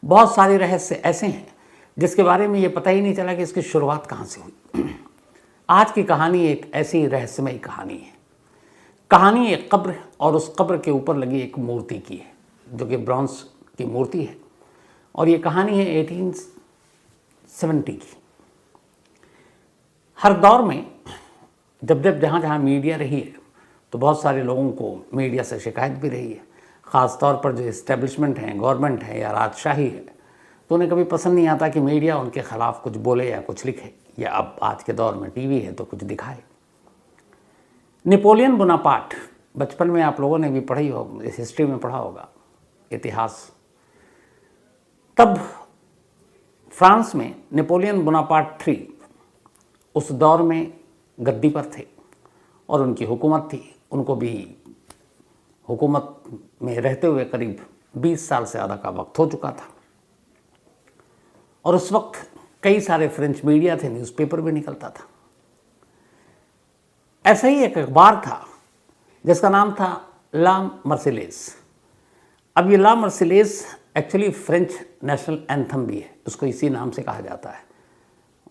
बहुत सारे रहस्य ऐसे हैं जिसके बारे में ये पता ही नहीं चला कि इसकी शुरुआत कहाँ से हुई। आज की कहानी एक ऐसी रहस्यमयी कहानी है। कहानी एक कब्र और उस कब्र के ऊपर लगी एक मूर्ति की है, जो कि ब्रॉन्ज की मूर्ति है। और ये कहानी है 1870 की। हर दौर में जब जहाँ मीडिया रही है तो बहुत सारे लोगों को मीडिया से शिकायत भी रही है। ख़ास तौर पर जो इस्टेब्लिशमेंट है, गवर्नमेंट है या राजशाही है, तो उन्हें कभी पसंद नहीं आता कि मीडिया उनके ख़िलाफ़ कुछ बोले या कुछ लिखे, या अब आज के दौर में टीवी है तो कुछ दिखाए। नेपोलियन बोनापार्ट, बचपन में आप लोगों ने भी पढ़ी हो, इस हिस्ट्री में पढ़ा होगा, इतिहास। तब फ्रांस में नेपोलियन बोनापार्ट III उस दौर में गद्दी पर थे और उनकी हुकूमत थी। उनको भी हुकूमत में रहते हुए करीब 20 साल से ज़्यादा का वक्त हो चुका था। और उस वक्त कई सारे फ्रेंच मीडिया थे, न्यूज़पेपर भी निकलता था। ऐसा ही एक अखबार था जिसका नाम था ला मर्सिलेस। अब ये La Marseillaise actually French national anthem भी है, उसको इसी नाम से कहा जाता है।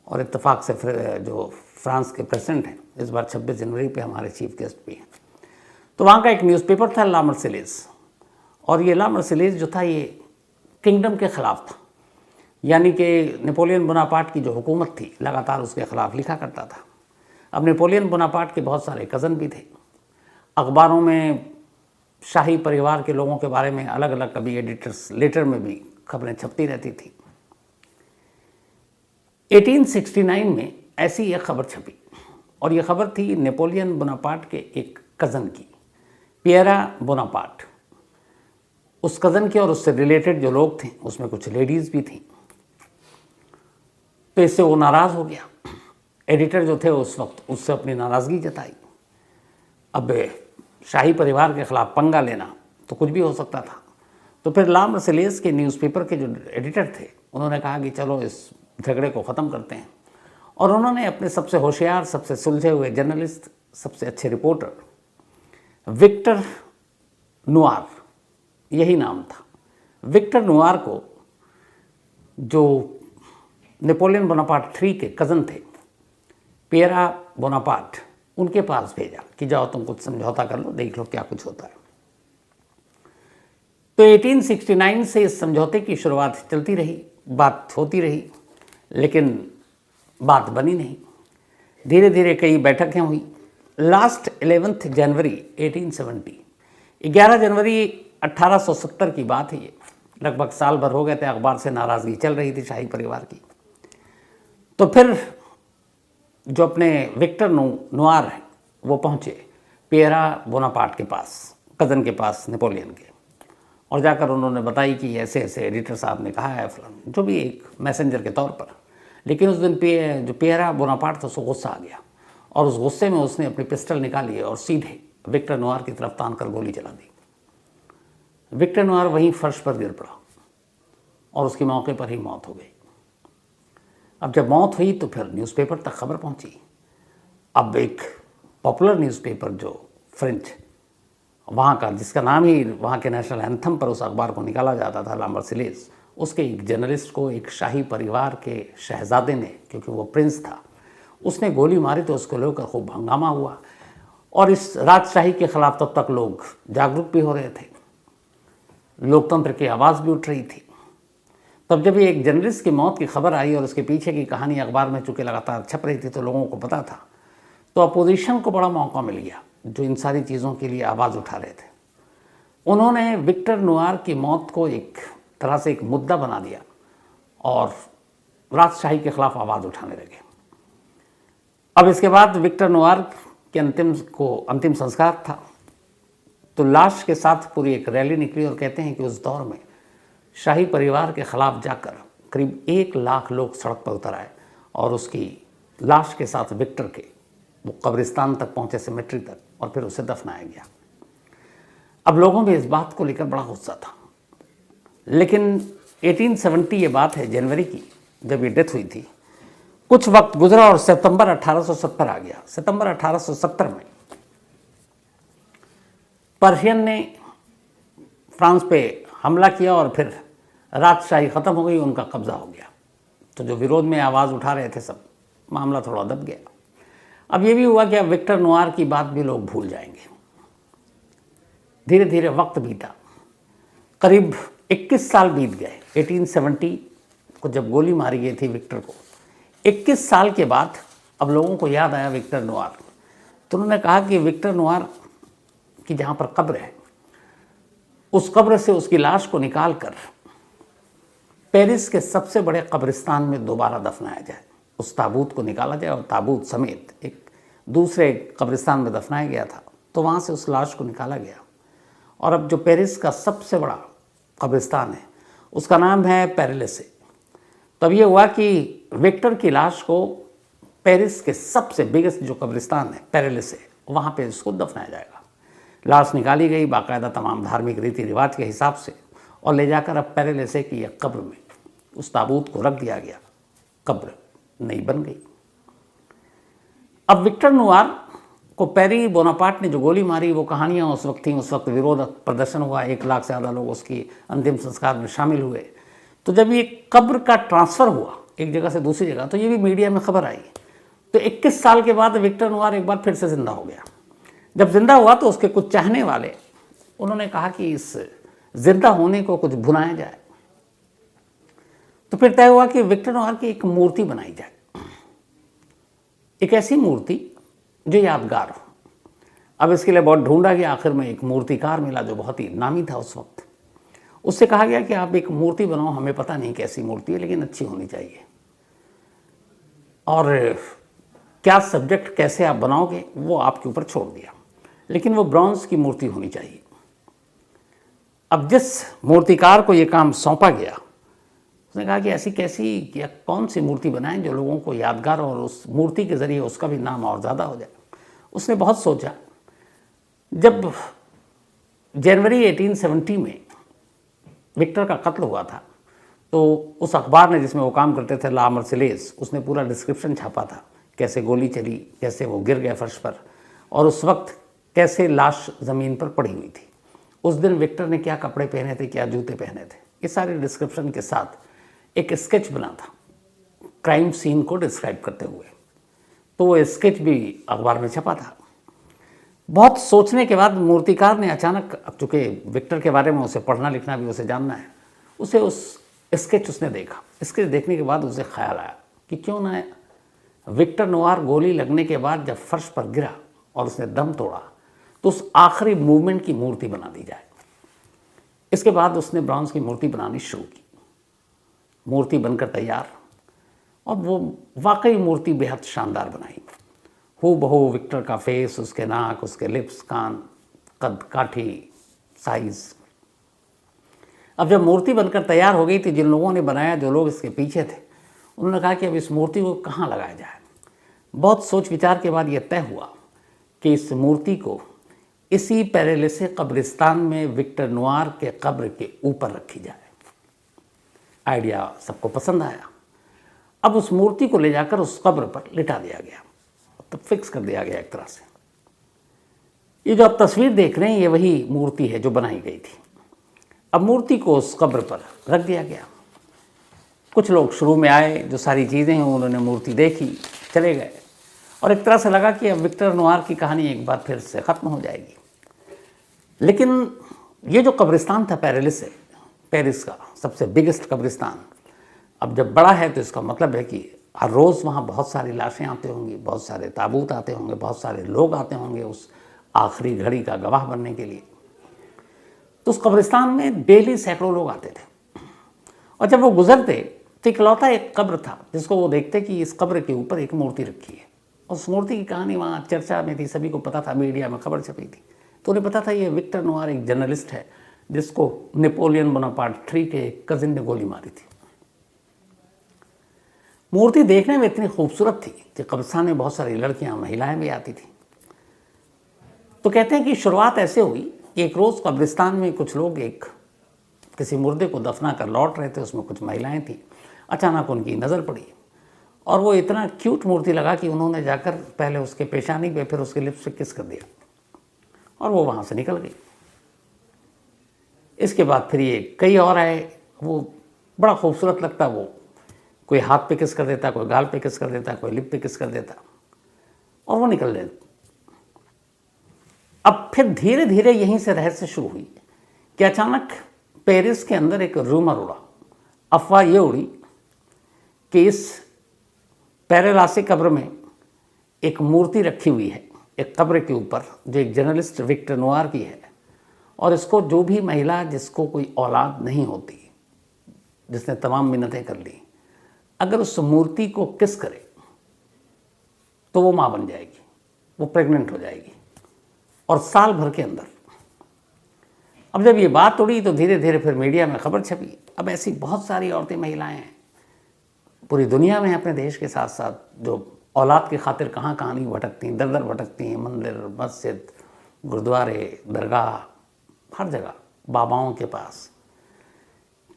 और इत्तेफाक से जो फ्रांस के प्रेसिडेंट हैं, इस बार 26 जनवरी पे हमारे चीफ गेस्ट भी हैं, तो वहाँ का एक न्यूज़पेपर था ला मर्सिलेस। और ये ला मर्सिलेस जो था ये किंगडम के ख़िलाफ़ था, यानी कि नेपोलियन बोनापार्ट की जो हुकूमत थी लगातार उसके ख़िलाफ़ लिखा करता था। अब नेपोलियन बोनापार्ट के बहुत सारे कज़न भी थे। अखबारों में शाही परिवार के लोगों के बारे में अलग अलग कभी एडिटर्स लेटर में भी खबरें छपती रहती थी। 1869 में ऐसी एक खबर छपी, और ये खबर थी नेपोलियन बोनापार्ट के एक कज़न की, पियरा बोनापार्ट। उस कज़न के और उससे रिलेटेड जो लोग थे उसमें कुछ लेडीज़ भी थीं। तो इससे वो नाराज़ हो गया। एडिटर जो थे उस वक्त उससे अपनी नाराज़गी जताई। अब शाही परिवार के ख़िलाफ़ पंगा लेना तो कुछ भी हो सकता था। तो फिर ला मर्सिलेस के न्यूज़पेपर के जो एडिटर थे उन्होंने कहा कि चलो इस झगड़े को ख़त्म करते हैं। और उन्होंने अपने सबसे होशियार, सबसे सुलझे हुए जर्नलिस्ट, सबसे अच्छे रिपोर्टर विक्टर नुआर, यही नाम था, विक्टर नुआर को, जो नेपोलियन बोनापार्ट III के कज़न थे, पियरा बोनापार्ट, उनके पास भेजा कि जाओ तुम कुछ समझौता कर लो, देख लो क्या कुछ होता है। तो 1869 से इस समझौते की शुरुआत चलती रही, बात होती रही, लेकिन बात बनी नहीं। धीरे धीरे कई बैठकें हुई। लास्ट 11 जनवरी 1870, 11 जनवरी 1870 की बात है ये। लगभग साल भर हो गए थे, अखबार से नाराज़गी चल रही थी शाही परिवार की। तो फिर जो अपने विक्टर नुआर हैं वो पहुँचे पियरा बोनापार्ट के पास, कज़न के पास नेपोलियन के, और जाकर उन्होंने बताई कि ऐसे ऐसे एडिटर साहब ने कहा है, जो भी एक मैसेंजर के तौर पर। लेकिन उस दिन जो पियरा बोनापार्ट था उसको गुस्सा आ गया, और उस गुस्से में उसने अपनी पिस्टल निकाली और सीधे विक्टर नुआर की तरफ तान कर गोली चला दी। विक्टर नुआर वहीं फर्श पर गिर पड़ा और उसकी मौके पर ही मौत हो गई। अब जब मौत हुई तो फिर न्यूज़पेपर तक खबर पहुंची। अब एक पॉपुलर न्यूज़पेपर जो फ्रेंच वहाँ का, जिसका नाम ही वहाँ के नेशनल एंथम पर उस अखबार को निकाला जाता था, ला मर्सिलेस, उसके एक जर्नलिस्ट को एक शाही परिवार के शहजादे ने, क्योंकि वो प्रिंस था, उसने गोली मारी तो उसको लेकर खूब हंगामा हुआ। और इस राजशाही के ख़िलाफ़ तब तक लोग जागरूक भी हो रहे थे, लोकतंत्र की आवाज़ भी उठ रही थी। तब जब ये एक जर्नलिस्ट की मौत की खबर आई और उसके पीछे की कहानी अखबार में चूँकि लगातार छप रही थी तो लोगों को पता था, तो अपोजिशन को बड़ा मौका मिल गया जो इन सारी चीज़ों के लिए आवाज़ उठा रहे थे। उन्होंने विक्टर नुआर की मौत को एक तरह से एक मुद्दा बना दिया और राजशाही के ख़िलाफ़ आवाज़ उठाने लगे। अब इसके बाद विक्टर नुआर के अंतिम संस्कार था, तो लाश के साथ पूरी एक रैली निकली। और कहते हैं कि उस दौर में शाही परिवार के ख़िलाफ़ जाकर करीब 1 लाख लोग सड़क पर उतर आए और उसकी लाश के साथ विक्टर के वो कब्रिस्तान तक पहुँचे, सिमेट्री तक, और फिर उसे दफनाया गया। अब लोगों में इस बात को लेकर बड़ा गुस्सा था। लेकिन 1870 ये बात है, जनवरी की, जब ये डेथ हुई थी, कुछ वक्त गुजरा और सितंबर 1870 आ गया। सितंबर 1870 में पर्शियन ने फ्रांस पे हमला किया और फिर राजशाही ख़त्म हो गई, उनका कब्जा हो गया। तो जो विरोध में आवाज़ उठा रहे थे सब, मामला थोड़ा दब गया। अब ये भी हुआ कि अब विक्टर नोआर की बात भी लोग भूल जाएंगे। धीरे धीरे वक्त बीता, करीब 21 साल बीत गए। 1870 को जब गोली मारी गई थी विक्टर को, 21 साल के बाद अब लोगों को याद आया विक्टर नोआर। तो उन्होंने कहा कि विक्टर नोआर की जहाँ पर कब्र है, उस कब्र से उसकी लाश को निकाल कर पेरिस के सबसे बड़े कब्रिस्तान में दोबारा दफनाया जाए। उस ताबूत को निकाला जाए और ताबूत समेत एक दूसरे कब्रिस्तान में दफनाया गया था, तो वहाँ से उस लाश को निकाला गया। और अब जो पेरिस का सबसे बड़ा कब्रिस्तान है उसका नाम है पेरेलेसे। तब ये हुआ कि विक्टर की लाश को पेरिस के सबसे बिगेस्ट जो कब्रिस्तान है पेरेलेसे, वहाँ पे इसको दफनाया जाएगा। लाश निकाली गई बाकायदा तमाम धार्मिक रीति रिवाज के हिसाब से, और ले जाकर अब पेरेलेसे की एक कब्र में उस ताबूत को रख दिया गया। कब्र नई बन गई। अब विक्टर नोआर को पेरी बोनापार्ट ने जो गोली मारी, वो कहानियाँ उस वक्त थी। उस वक्त विरोध प्रदर्शन हुआ, 1 लाख से ज़्यादा लोग उसकी अंतिम संस्कार में शामिल हुए। तो जब ये कब्र का ट्रांसफ़र हुआ एक जगह से दूसरी जगह, तो ये भी मीडिया में खबर आई। तो 21 साल के बाद विक्टर नोआर एक बार फिर से ज़िंदा हो गया। जब जिंदा हुआ तो उसके कुछ चाहने वाले, उन्होंने कहा कि इस जिंदा होने को कुछ भुनाया जाए। तो फिर तय हुआ कि विक्टर नोआर की एक मूर्ति बनाई जाए, एक ऐसी मूर्ति जो यादगार हो। अब इसके लिए बहुत ढूंढा गया, आखिर में एक मूर्तिकार मिला जो बहुत ही नामी था उस वक्त। उससे कहा गया कि आप एक मूर्ति बनाओ, हमें पता नहीं कैसी मूर्ति है लेकिन अच्छी होनी चाहिए, और क्या सब्जेक्ट कैसे आप बनाओगे वो आपके ऊपर छोड़ दिया, लेकिन वो ब्रॉन्ज की मूर्ति होनी चाहिए। अब जिस मूर्तिकार को ये काम सौंपा गया, उसने कहा कि ऐसी कैसी या कौन सी मूर्ति बनाएं जो लोगों को यादगार, और उस मूर्ति के ज़रिए उसका भी नाम और ज़्यादा हो जाए। उसने बहुत सोचा। जब जनवरी 1870 में विक्टर का कत्ल हुआ था, तो उस अखबार ने जिसमें वो काम करते थे, ला मर्सिलेस, उसने पूरा डिस्क्रिप्शन छापा था, कैसे गोली चली, कैसे वो गिर गए फर्श पर, और उस वक्त कैसे लाश ज़मीन पर पड़ी हुई थी। उस दिन विक्टर ने क्या कपड़े पहने थे, क्या जूते पहने थे, ये सारे डिस्क्रिप्शन के साथ एक स्केच बना था क्राइम सीन को डिस्क्राइब करते हुए। तो वो स्केच भी अखबार में छपा था। बहुत सोचने के बाद मूर्तिकार ने अचानक, अब चूँकि विक्टर के बारे में उसे पढ़ना लिखना भी उसे जानना है, उसे उस स्केच उसने देखा। स्केच देखने के बाद उसे ख्याल आया कि क्यों ना विक्टर नोआर गोली लगने के बाद जब फर्श पर गिरा और उसने दम तोड़ा, तो उस आखिरी मूवमेंट की मूर्ति बना दी जाए। इसके बाद उसने ब्रॉन्ज की मूर्ति बनानी शुरू की। मूर्ति बनकर तैयार, और वो वाकई मूर्ति बेहद शानदार बनाई। हूबहू विक्टर का फेस, उसके नाक, उसके लिप्स, कान, कद काठी, साइज। अब जब मूर्ति बनकर तैयार हो गई थी, जिन लोगों ने बनाया, जो लोग इसके पीछे थे, उन्होंने कहा कि अब इस मूर्ति को कहाँ लगाया जाए। बहुत सोच विचार के बाद यह तय हुआ कि इस मूर्ति को इसी पेरेलेसे कब्रिस्तान में विक्टर नोआर के कब्र के ऊपर रखी जाए। आइडिया सबको पसंद आया। अब उस मूर्ति को ले जाकर उस कब्र पर लिटा दिया गया, तो फिक्स कर दिया गया एक तरह से। ये जो आप तस्वीर देख रहे हैं, ये वही मूर्ति है जो बनाई गई थी। अब मूर्ति को उस कब्र पर रख दिया गया। कुछ लोग शुरू में आए, जो सारी चीज़ें हैं उन्होंने मूर्ति देखी, चले गए, और एक तरह से लगा कि अब विक्टर नोआर की कहानी एक बार फिर से ख़त्म हो जाएगी। लेकिन ये जो कब्रिस्तान था पेरेलेसे, पेरिस का सबसे बिगेस्ट कब्रिस्तान, अब जब बड़ा है तो इसका मतलब है कि हर रोज़ वहाँ बहुत सारी लाशें आते होंगी, बहुत सारे ताबूत आते होंगे, बहुत सारे लोग आते होंगे उस आखिरी घड़ी का गवाह बनने के लिए। तो उस कब्रिस्तान में डेली सैकड़ों लोग आते थे, और जब वो गुजरते तो इकलौता एक कब्र था जिसको वो देखते कि इस कब्र के ऊपर एक मूर्ति रखी है। उस मूर्ति की कहानी वहाँ चर्चा में थी, सभी को पता था, मीडिया में खबर छपी थी। तो उन्हें पता था ये विक्टर नोआर एक जर्नलिस्ट है जिसको नेपोलियन बोनापार्ट III के कजिन ने गोली मारी थी। मूर्ति देखने में इतनी खूबसूरत थी कि कब्रिस्तान में बहुत सारी लड़कियां, महिलाएं भी आती थी। तो कहते हैं कि शुरुआत ऐसे हुई कि एक रोज़ कब्रिस्तान में कुछ लोग एक किसी मुर्दे को दफना कर लौट रहे थे, उसमें कुछ महिलाएं थीं। अचानक उनकी नज़र पड़ी, और वो इतना क्यूट मूर्ति लगा कि उन्होंने जाकर पहले उसके पेशानी पे, फिर उसके लिप्स पे किस कर दिया, और वो वहाँ से निकल गई। इसके बाद फिर ये कई और आए, वो बड़ा खूबसूरत लगता वो, कोई हाथ पे किस कर देता, कोई गाल पे किस कर देता, कोई लिप पे किस कर देता, और वो निकल जाते। अब फिर धीरे धीरे यहीं से रहस्य शुरू हुई कि अचानक पेरिस के अंदर एक रूमर उड़ा, अफवाह ये उड़ी कि इस पेरे कब्र में एक मूर्ति रखी हुई है एक कब्र के ऊपर, जो एक जर्नलिस्ट विक्टर नोआर की है, और इसको जो भी महिला जिसको कोई औलाद नहीं होती, जिसने तमाम मिन्नतें कर ली, अगर उस मूर्ति को किस करे तो वो माँ बन जाएगी, वो प्रेग्नेंट हो जाएगी, और साल भर के अंदर। अब जब ये बात उड़ी तो धीरे धीरे फिर मीडिया में खबर छपी। अब ऐसी बहुत सारी औरतें, महिलाएं हैं पूरी दुनिया में, अपने देश के साथ साथ, जो औलाद की खातिर कहाँ कहाँ नहीं भटकती, दर दर भटकती हैं, मंदिर, मस्जिद, गुरुद्वारे, दरगाह, हर जगह बाबाओं के पास,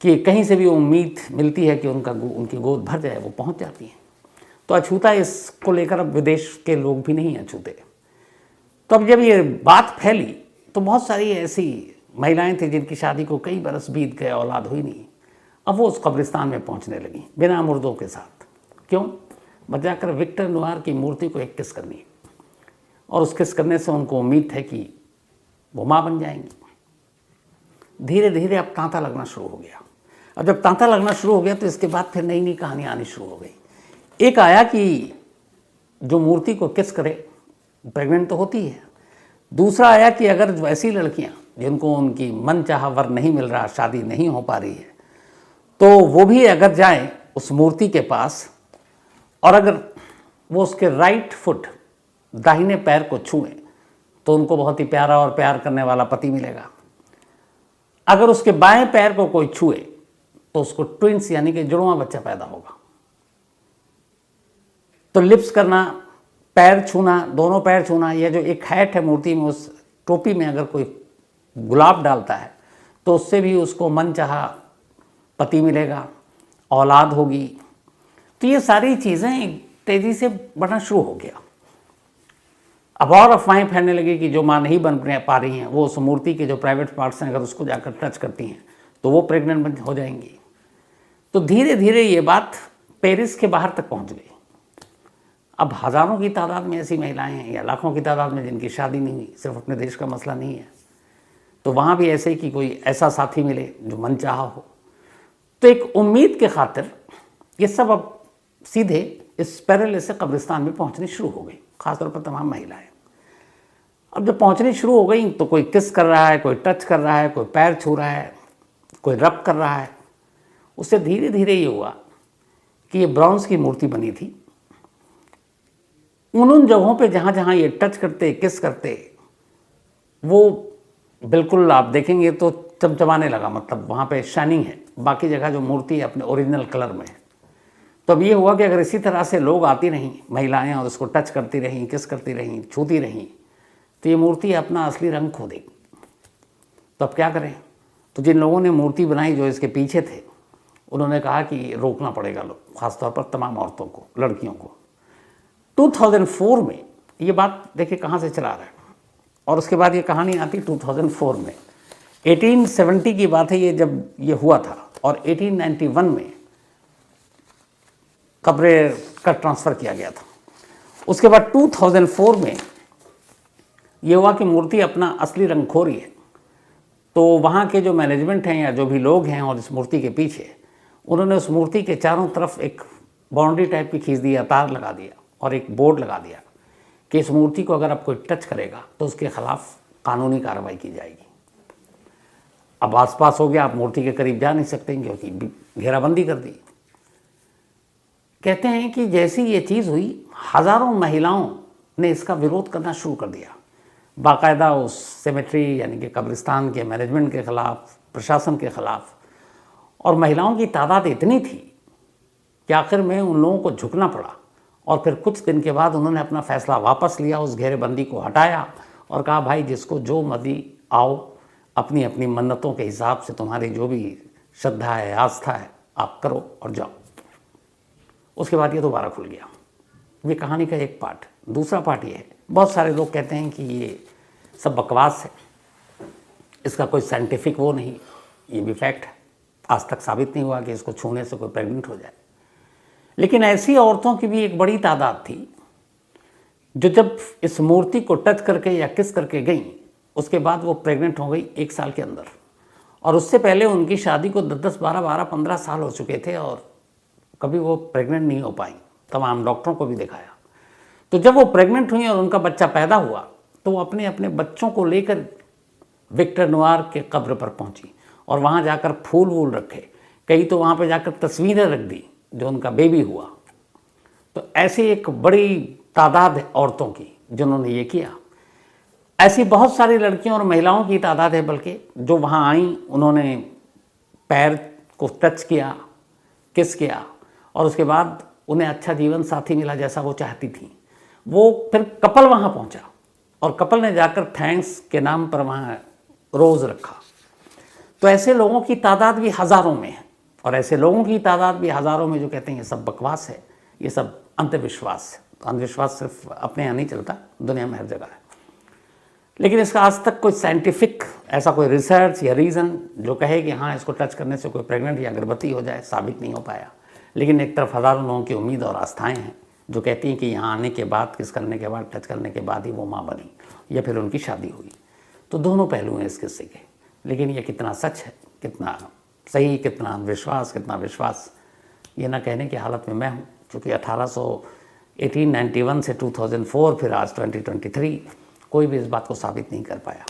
कि कहीं से भी उम्मीद मिलती है कि उनकी गोद भर जाए, वो पहुंच जाती हैं। तो अछूता इसको लेकर अब विदेश के लोग भी नहीं अछूते। तो अब जब ये बात फैली तो बहुत सारी ऐसी महिलाएं थी जिनकी शादी को कई बरस बीत गए, औलाद हुई नहीं, अब वो उस कब्रिस्तान में पहुंचने लगी बिना मुर्दों के साथ। क्यों? बजाकर विक्टर नोआर की मूर्ति को एक किस करनी, और उस किस करने से उनको उम्मीद है कि वो माँ बन जाएंगी। धीरे धीरे अब तांता लगना शुरू हो गया। अब जब तांता लगना शुरू हो गया तो इसके बाद फिर नई नई कहानियाँ आनी शुरू हो गई। एक आया कि जो मूर्ति को किस करे प्रेग्नेंट तो होती है। दूसरा आया कि अगर वैसी लड़कियाँ जिनको उनकी मन चाहा वर नहीं मिल रहा, शादी नहीं हो पा रही है, तो वो भी अगर जाएं उस मूर्ति के पास, और अगर वो उसके राइट फुट, दाहिने पैर को छुएं, तो उनको बहुत ही प्यारा और प्यार करने वाला पति मिलेगा। अगर उसके बाएं पैर को कोई छुए तो उसको ट्विंस यानी कि जुड़वां बच्चा पैदा होगा। तो लिप्स करना, पैर छूना, दोनों पैर छूना, यह जो एक हैट है मूर्ति में, उस टोपी में अगर कोई गुलाब डालता है तो उससे भी उसको मन चाहा पति मिलेगा, औलाद होगी। तो ये सारी चीज़ें तेज़ी से बढ़ना शुरू हो गया। अब और अफवाहें फैलने लगी कि जो माँ नहीं बन पा रही हैं वो उस मूर्ति के जो प्राइवेट पार्ट्स हैं अगर उसको जाकर टच करती हैं तो वो प्रेग्नेंट हो जाएंगी। तो धीरे धीरे ये बात पेरिस के बाहर तक पहुंच गई। अब हज़ारों की तादाद में ऐसी महिलाएं हैं या लाखों की तादाद में जिनकी शादी नहीं हुई। सिर्फ अपने देश का मसला नहीं है, तो वहाँ भी ऐसे कि कोई ऐसा साथी मिले जो मन चाहा हो। तो एक उम्मीद के खातिर ये सब अब सीधे इस पेरेले से कब्रिस्तान में पहुँचनी शुरू हो गई, ख़ासतौर पर तमाम महिलाएं। अब जब पहुँचनी शुरू हो गई तो कोई किस कर रहा है, कोई टच कर रहा है, कोई पैर छू रहा है, कोई रब कर रहा है। उससे धीरे धीरे ये हुआ कि ये ब्रॉन्ज की मूर्ति बनी थी। उन जगहों पे जहाँ जहाँ ये टच करते, किस करते, वो बिल्कुल आप देखेंगे तो चमचमाने लगा, मतलब वहाँ पे शाइनिंग है। बाकी जगह जो मूर्ति है अपने ओरिजिनल कलर में है। तो अब ये हुआ कि अगर इसी तरह से लोग आती रहीं महिलाएं और उसको टच करती रहीं, किस करती रहीं, छूती रहीं, तो ये मूर्ति अपना असली रंग खो देगी। तो अब क्या करें? तो जिन लोगों ने मूर्ति बनाई, जो इसके पीछे थे, उन्होंने कहा कि रोकना पड़ेगा लोग, ख़ासतौर पर तमाम औरतों को, लड़कियों को। 2004 में ये बात देखिए कहाँ से चला रहा है, और उसके बाद ये कहानी आती 2004 में। 1870 की बात है ये, जब ये हुआ था, और 1891 में कब्रें का ट्रांसफ़र किया गया था। उसके बाद 2004 में ये हुआ कि मूर्ति अपना असली रंग खो रही है। तो वहाँ के जो मैनेजमेंट हैं या जो भी लोग हैं और इस मूर्ति के पीछे, उन्होंने उस मूर्ति के चारों तरफ एक बाउंड्री टाइप की खींच दिया, तार लगा दिया और एक बोर्ड लगा दिया कि इस मूर्ति को अगर आप कोई टच करेगा तो उसके खिलाफ कानूनी कार्रवाई की जाएगी। अब आसपास हो गया, आप मूर्ति के करीब जा नहीं सकते क्योंकि घेराबंदी कर दी। कहते हैं कि जैसी ये चीज़ हुई, हज़ारों महिलाओं ने इसका विरोध करना शुरू कर दिया, बाकायदा उस सेमेट्री यानी कि कब्रिस्तान के मैनेजमेंट के ख़िलाफ़, प्रशासन के ख़िलाफ़। और महिलाओं की तादाद इतनी थी कि आखिर में उन लोगों को झुकना पड़ा, और फिर कुछ दिन के बाद उन्होंने अपना फ़ैसला वापस लिया, उस घेरेबंदी को हटाया और कहा भाई जिसको जो मर्जी आओ, अपनी अपनी मन्नतों के हिसाब से तुम्हारी जो भी श्रद्धा है, आस्था है, आप करो और जाओ। उसके बाद ये दोबारा खुल गया। ये कहानी का एक पार्ट। दूसरा पार्ट ये है, बहुत सारे लोग कहते हैं कि ये सब बकवास है, इसका कोई साइंटिफिक वो नहीं, ये भी फैक्ट है। आज तक साबित नहीं हुआ कि इसको छूने से कोई प्रेग्नेंट हो जाए। लेकिन ऐसी औरतों की भी एक बड़ी तादाद थी जो जब इस मूर्ति को टच करके या किस करके गई, उसके बाद वो प्रेग्नेंट हो गई 1 साल के अंदर। और उससे पहले उनकी शादी को 10-10, 12-12, 15 साल हो चुके थे और कभी वो प्रेग्नेंट नहीं हो पाई। तमाम डॉक्टरों को भी दिखाया। तो जब वो प्रेग्नेंट हुई और उनका बच्चा पैदा हुआ तो वो अपने अपने बच्चों को लेकर विक्टर नुआर के कब्र पर पहुंची और वहाँ जाकर फूल वूल रखे, कई तो वहाँ पर जाकर तस्वीरें रख दी जो उनका बेबी हुआ। तो ऐसी एक बड़ी तादाद है औरतों की जिन्होंने ये किया। ऐसी बहुत सारी लड़कियों और महिलाओं की तादाद है बल्कि जो वहाँ आई, उन्होंने पैर को टच किया, किस किया और उसके बाद उन्हें अच्छा जीवन साथी मिला जैसा वो चाहती थी। वो फिर कपल वहाँ पहुँचा और कपल ने जाकर थैंक्स के नाम पर वहाँ रोज़ रखा। तो ऐसे लोगों की तादाद भी हज़ारों में है और ऐसे लोगों की तादाद भी हज़ारों में जो कहते हैं ये सब बकवास है, ये सब अंधविश्वास है। तो अंधविश्वास सिर्फ अपने यहाँ नहीं चलता, दुनिया में हर जगह है। लेकिन इसका आज तक कोई साइंटिफिक ऐसा कोई रिसर्च या रीज़न जो कहे कि हाँ इसको टच करने से कोई प्रेग्नेंट या गर्भवती हो जाए, साबित नहीं हो पाया। लेकिन एक तरफ हज़ारों लोगों की उम्मीद और आस्थाएं हैं जो कहती हैं कि यहाँ आने के बाद, किस करने के बाद, टच करने के बाद ही वो माँ बनी या फिर उनकी शादी हुई। तो दोनों पहलू हैं इस किस्से के। लेकिन ये कितना सच है, कितना सही, कितना अंधविश्वास, कितना विश्वास, ये ना कहने की हालत में मैं हूँ। चूँकि 1891 से 2004 फिर आज 2023 कोई भी इस बात को साबित नहीं कर पाया।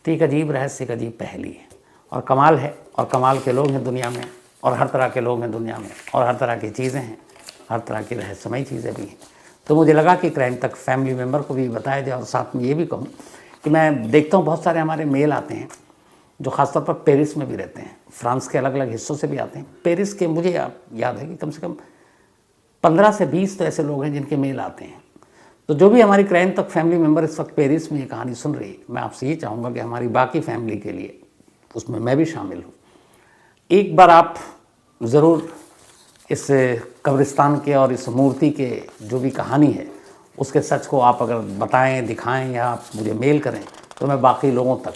तो एक अजीब रहस्य, एक अजीब पहेली है और कमाल है। और कमाल के लोग हैं दुनिया में और हर तरह के लोग हैं दुनिया में और हर तरह की चीज़ें हैं, हर तरह की रहस्यमयी चीज़ें भी हैं। तो मुझे लगा कि क्राइम तक फैमिली मेम्बर को भी बताया जाए और साथ में ये भी कहूँ कि मैं देखता हूँ बहुत सारे हमारे मेल आते हैं जो ख़ासतौर पर पेरिस में भी रहते हैं, फ्रांस के अलग अलग हिस्सों से भी आते हैं। पेरिस के मुझे याद है कि कम से कम 15 से 20 तो ऐसे लोग हैं जिनके मेल आते हैं। तो जो भी हमारी क्राइम तक फैमिली मेम्बर इस वक्त पेरिस में ये कहानी सुन रही है, मैं आपसे ये चाहूँगा कि हमारी बाकी फैमिली के लिए, उसमें मैं भी शामिल हूँ, एक बार आप ज़रूर इस कब्रिस्तान के और इस मूर्ति के जो भी कहानी है उसके सच को आप अगर बताएं, दिखाएं या आप मुझे मेल करें तो मैं बाकी लोगों तक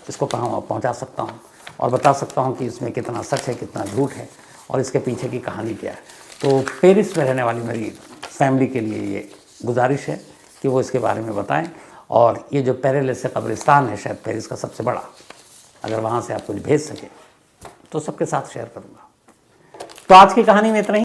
इसको पहुंचा सकता हूं और बता सकता हूं कि इसमें कितना सच है, कितना झूठ है और इसके पीछे की कहानी क्या है। तो पेरिस में रहने वाली मेरी फैमिली के लिए ये गुजारिश है कि वो इसके बारे में बताएं। और ये जो पेरेलेस कब्रिस्तान है शायद पेरिस का सबसे बड़ा, अगर वहाँ से आप कुछ भेज सकें तो सबके साथ शेयर करूँगा। तो आज की कहानी में इतना ही।